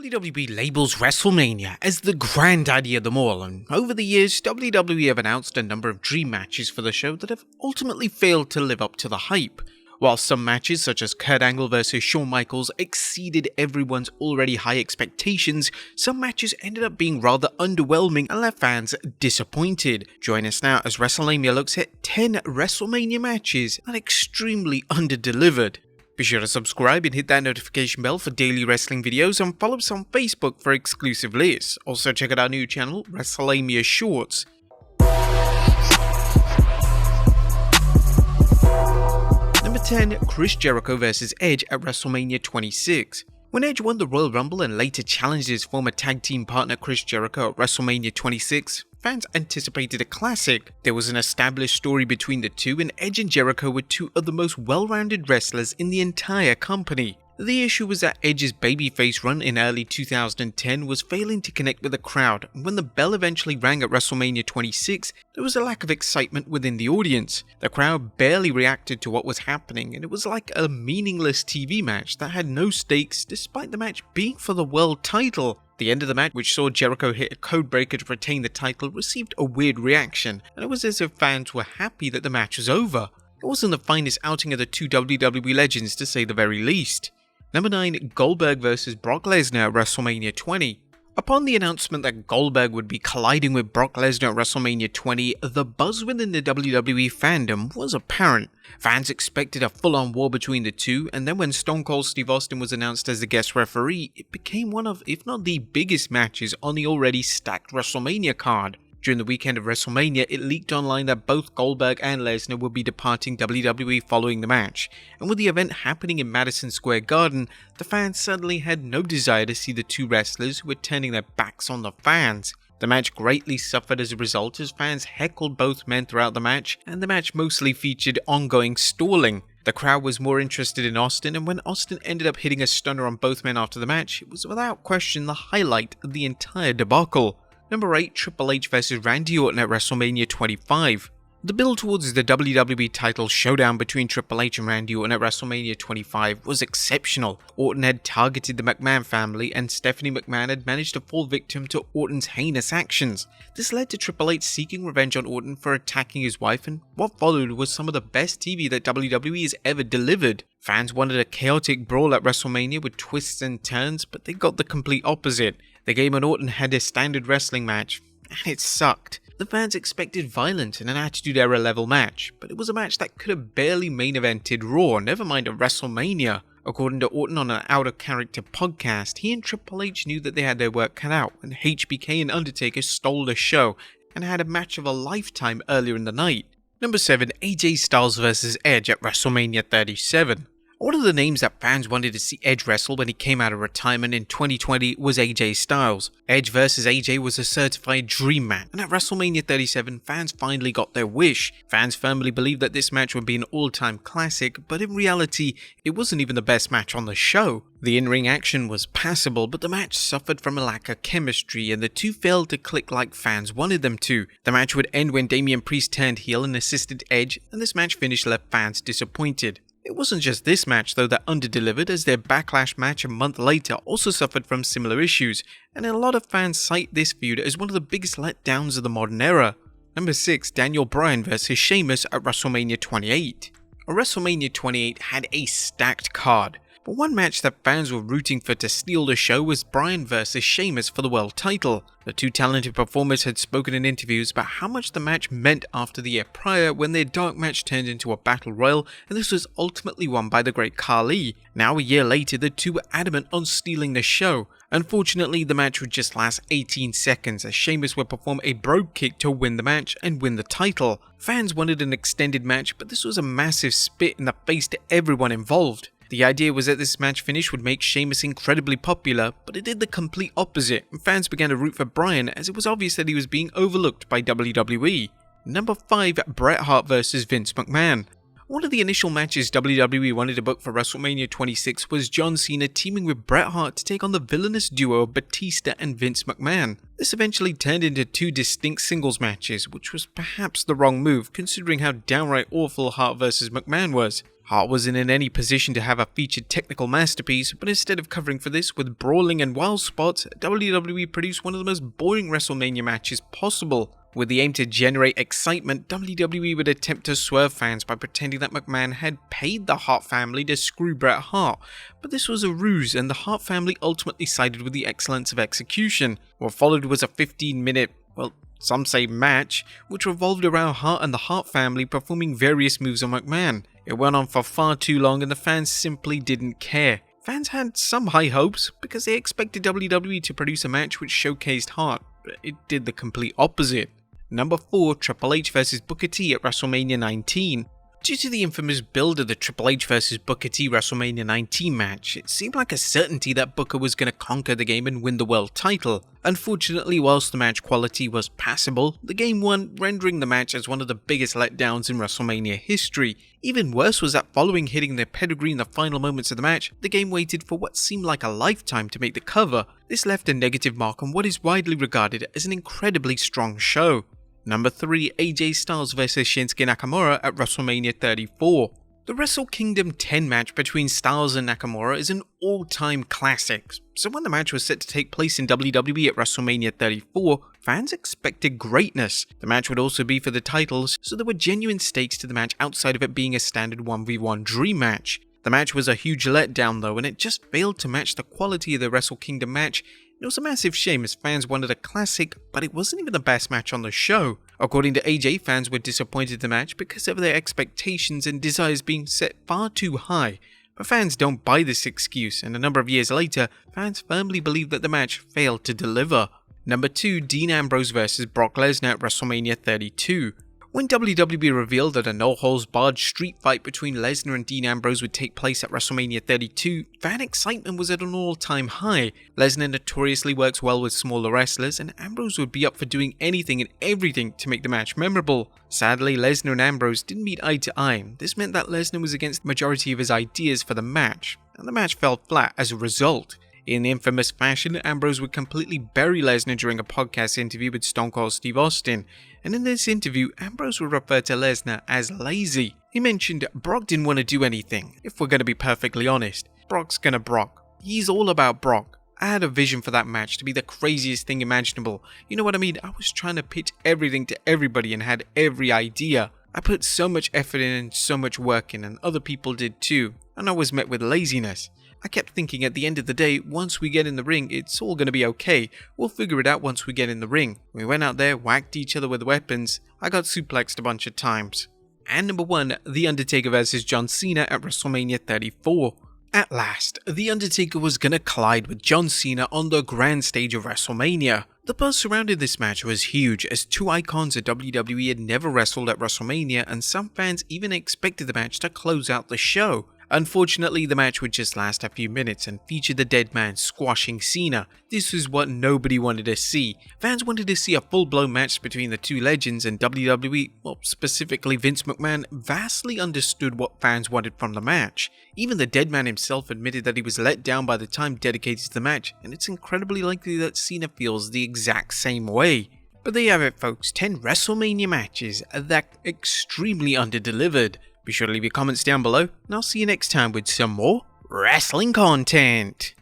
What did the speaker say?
WWE labels WrestleMania as the granddaddy of them all, and over the years, WWE have announced a number of dream matches for the show that have ultimately failed to live up to the hype. While some matches, such as Kurt Angle vs Shawn Michaels, exceeded everyone's already high expectations, some matches ended up being rather underwhelming and left fans disappointed. Join us now as Wrestlelamia looks at 10 WrestleMania matches that extremely underdelivered. Be sure to subscribe and hit that notification bell for daily wrestling videos, and follow us on Facebook for exclusive lists. Also check out our new channel, Wrestlelamia Shorts. Number 10. Chris Jericho vs Edge at WrestleMania 26. When Edge won the Royal Rumble and later challenged his former tag team partner Chris Jericho at WrestleMania 26, fans anticipated a classic. There was an established story between the two, and Edge and Jericho were two of the most well-rounded wrestlers in the entire company. The issue was that Edge's babyface run in early 2010 was failing to connect with the crowd, and when the bell eventually rang at WrestleMania 26, there was a lack of excitement within the audience. The crowd barely reacted to what was happening, and it was like a meaningless TV match that had no stakes despite the match being for the world title. The end of the match, which saw Jericho hit a codebreaker to retain the title, received a weird reaction, and it was as if fans were happy that the match was over. It wasn't the finest outing of the two WWE legends, to say the very least. Number 9. Goldberg vs Brock Lesnar at WrestleMania 20. Upon the announcement that Goldberg would be colliding with Brock Lesnar at WrestleMania 20, the buzz within the WWE fandom was apparent. Fans expected a full-on war between the two, and then when Stone Cold Steve Austin was announced as the guest referee, it became one of, if not the biggest matches on the already stacked WrestleMania card. During the weekend of WrestleMania, it leaked online that both Goldberg and Lesnar would be departing WWE following the match, and with the event happening in Madison Square Garden, the fans suddenly had no desire to see the two wrestlers who were turning their backs on the fans. The match greatly suffered as a result, as fans heckled both men throughout the match, and the match mostly featured ongoing stalling. The crowd was more interested in Austin, and when Austin ended up hitting a stunner on both men after the match, it was without question the highlight of the entire debacle. Number 8. Triple H vs Randy Orton at WrestleMania 25. The build towards the WWE title showdown between Triple H and Randy Orton at WrestleMania 25 was exceptional. Orton had targeted the McMahon family, and Stephanie McMahon had managed to fall victim to Orton's heinous actions. This led to Triple H seeking revenge on Orton for attacking his wife, and what followed was some of the best TV that WWE has ever delivered. Fans wanted a chaotic brawl at WrestleMania with twists and turns, but they got the complete opposite. The game on Orton had a standard wrestling match, and it sucked. The fans expected violence in an Attitude Era level match, but it was a match that could have barely main evented Raw, never mind a WrestleMania. According to Orton on an Out of Character podcast, he and Triple H knew that they had their work cut out when HBK and Undertaker stole the show and had a match of a lifetime earlier in the night. Number 7. AJ Styles vs Edge at WrestleMania 37. One of the names that fans wanted to see Edge wrestle when he came out of retirement in 2020 was AJ Styles. Edge vs AJ was a certified dream match, and at WrestleMania 37, fans finally got their wish. Fans firmly believed that this match would be an all-time classic, but in reality, it wasn't even the best match on the show. The in-ring action was passable, but the match suffered from a lack of chemistry, and the two failed to click like fans wanted them to. The match would end when Damian Priest turned heel and assisted Edge, and this match finish left fans disappointed. It wasn't just this match though that underdelivered, as their Backlash match a month later also suffered from similar issues, and a lot of fans cite this feud as one of the biggest letdowns of the modern era. Number 6. Daniel Bryan vs Sheamus at WrestleMania 28. WrestleMania 28 had a stacked card, but one match that fans were rooting for to steal the show was Bryan vs Sheamus for the world title. The two talented performers had spoken in interviews about how much the match meant after the year prior, when their dark match turned into a battle royal, and this was ultimately won by the great Khali. Now a year later, the two were adamant on stealing the show. Unfortunately, the match would just last 18 seconds, as Sheamus would perform a brogue kick to win the match and win the title. Fans wanted an extended match, but this was a massive spit in the face to everyone involved. The idea was that this match finish would make Sheamus incredibly popular, but it did the complete opposite, and fans began to root for Bryan, as it was obvious that he was being overlooked by WWE. Number 5. Bret Hart vs Vince McMahon. One of the initial matches WWE wanted to book for WrestleMania 26 was John Cena teaming with Bret Hart to take on the villainous duo of Batista and Vince McMahon. This eventually turned into two distinct singles matches, which was perhaps the wrong move considering how downright awful Hart vs McMahon was. Hart wasn't in any position to have a featured technical masterpiece, but instead of covering for this with brawling and wild spots, WWE produced one of the most boring WrestleMania matches possible. With the aim to generate excitement, WWE would attempt to swerve fans by pretending that McMahon had paid the Hart family to screw Bret Hart, but this was a ruse and the Hart family ultimately sided with the excellence of execution. What followed was a 15-minute, well, some say match, which revolved around Hart and the Hart family performing various moves on McMahon. It went on for far too long and the fans simply didn't care. Fans had some high hopes because they expected WWE to produce a match which showcased Hart, but it did the complete opposite. Number 4, Triple H vs Booker T at WrestleMania 19. Due to the infamous build of the Triple H vs Booker T WrestleMania 19 match, it seemed like a certainty that Booker was going to conquer the game and win the world title. Unfortunately, whilst the match quality was passable, the game won, rendering the match as one of the biggest letdowns in WrestleMania history. Even worse was that following hitting their pedigree in the final moments of the match, the game waited for what seemed like a lifetime to make the cover. This left a negative mark on what is widely regarded as an incredibly strong show. Number 3, AJ Styles vs Shinsuke Nakamura at WrestleMania 34. The Wrestle Kingdom 10 match between Styles and Nakamura is an all-time classic, so when the match was set to take place in WWE at WrestleMania 34, fans expected greatness. The match would also be for the titles, so there were genuine stakes to the match outside of it being a standard 1v1 dream match. The match was a huge letdown though, and it just failed to match the quality of the Wrestle Kingdom match. It was a massive shame as fans wanted a classic, but it wasn't even the best match on the show. According to AJ, fans were disappointed in the match because of their expectations and desires being set far too high. But fans don't buy this excuse, and a number of years later, fans firmly believe that the match failed to deliver. Number 2, Dean Ambrose vs Brock Lesnar at WrestleMania 32. When WWE revealed that a no-holds-barred street fight between Lesnar and Dean Ambrose would take place at WrestleMania 32, fan excitement was at an all-time high. Lesnar notoriously works well with smaller wrestlers, and Ambrose would be up for doing anything and everything to make the match memorable. Sadly, Lesnar and Ambrose didn't meet eye to eye. This meant that Lesnar was against the majority of his ideas for the match, and the match fell flat as a result. In infamous fashion, Ambrose would completely bury Lesnar during a podcast interview with Stone Cold Steve Austin, and in this interview, Ambrose would refer to Lesnar as lazy. He mentioned Brock didn't want to do anything. If we're going to be perfectly honest, Brock's gonna Brock. He's all about Brock. I had a vision for that match to be the craziest thing imaginable. You know what I mean? I was trying to pitch everything to everybody and had every idea. I put so much effort in and so much work in, and other people did too, and I was met with laziness. I kept thinking at the end of the day, once we get in the ring, it's all going to be okay. We'll figure it out once we get in the ring. We went out there, whacked each other with weapons. I got suplexed a bunch of times. And number 1, The Undertaker vs John Cena at WrestleMania 34. At last, The Undertaker was going to collide with John Cena on the grand stage of WrestleMania. The buzz surrounding this match was huge, as two icons of WWE had never wrestled at WrestleMania, and some fans even expected the match to close out the show. Unfortunately, the match would just last a few minutes and feature the dead man squashing Cena. This was what nobody wanted to see. Fans wanted to see a full-blown match between the two legends, and WWE, well, specifically Vince McMahon, vastly understood what fans wanted from the match. Even the dead man himself admitted that he was let down by the time dedicated to the match, and it's incredibly likely that Cena feels the exact same way. But there you have it, folks, 10 WrestleMania matches that extremely underdelivered. Be sure to leave your comments down below, and I'll see you next time with some more wrestling content.